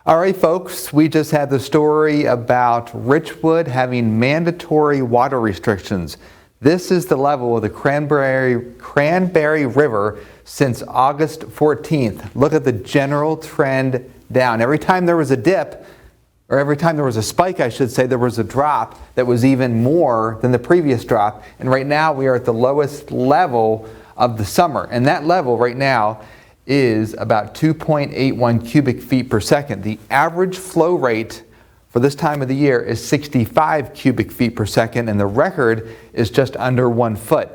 All right, folks, we just had the story about Richwood having mandatory water restrictions. This is the level of the Cranberry River since August 14th. Look at the general trend down. Every time there was a dip, or every time there was a spike, I should say, there was a drop that was even more than the previous drop. And right now we are at the lowest level of the summer. And that level right now is about 2.81 cubic feet per second. The average flow rate for this time of the year is 65 cubic feet per second, and the record is just under 1 foot.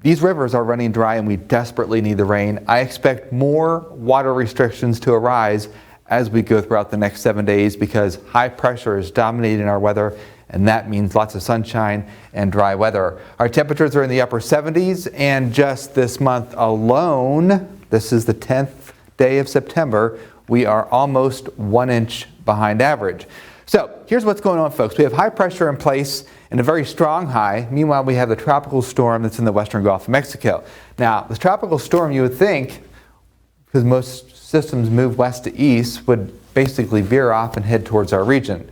These rivers are running dry and we desperately need the rain. I expect more water restrictions to arise as we go throughout the next 7 days because high pressure is dominating our weather, and that means lots of sunshine and dry weather. Our temperatures are in the upper 70s, and just this month alone, this is the 10th day of September, we are almost 1 inch behind average. So here's what's going on, folks. We have high pressure in place and a very strong high. Meanwhile, we have the tropical storm that's in the western Gulf of Mexico. Now, this tropical storm, you would think, because most systems move west to east, would basically veer off and head towards our region.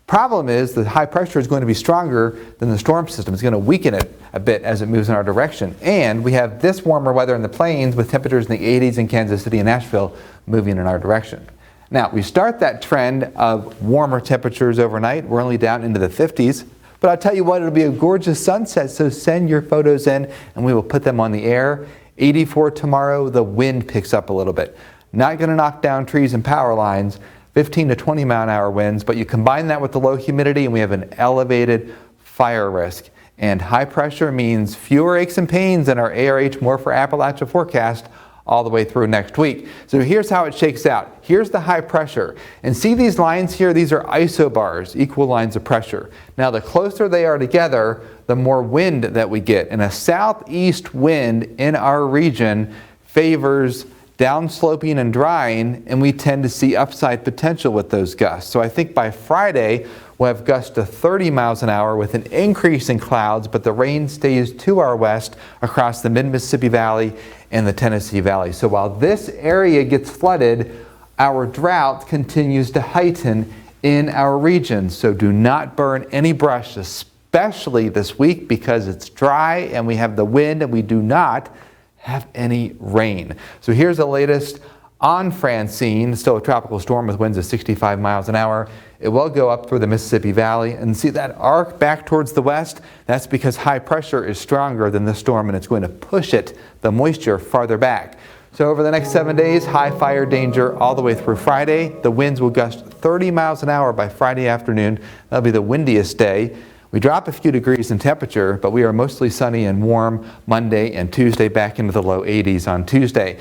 Problem is the high pressure is going to be stronger than the storm system. It's going to weaken it a bit as it moves in our direction. And we have this warmer weather in the plains with temperatures in the 80s in Kansas City and Nashville moving in our direction. Now, we start that trend of warmer temperatures overnight. We're only down into the 50s. But I'll tell you what, it'll be a gorgeous sunset, so send your photos in and we will put them on the air. 84 tomorrow, the wind picks up a little bit. Not going to knock down trees and power lines, 15 to 20 mile an hour winds, but you combine that with the low humidity and we have an elevated fire risk. And high pressure means fewer aches and pains in our ARH More for Appalachia forecast all the way through next week. So here's how it shakes out. Here's the high pressure. And see these lines here? These are isobars, equal lines of pressure. Now the closer they are together, the more wind that we get. And a southeast wind in our region favors downsloping and drying, and we tend to see upside potential with those gusts. So I think by Friday, we'll have gusts to 30 miles an hour with an increase in clouds, but the rain stays to our west across the mid-Mississippi Valley and the Tennessee Valley. So while this area gets flooded, our drought continues to heighten in our region. So do not burn any brush, especially this week, because it's dry and we have the wind and we do not have any rain. So here's the latest on Francine, still a tropical storm with winds of 65 miles an hour. It will go up through the Mississippi Valley, and see that arc back towards the west? That's because high pressure is stronger than the storm and it's going to push it, the moisture, farther back. So over the next 7 days, high fire danger all the way through Friday. The winds will gust 30 miles an hour by Friday afternoon. That'll be the windiest day. We drop a few degrees in temperature, but we are mostly sunny and warm Monday and Tuesday, back into the low 80s on Tuesday.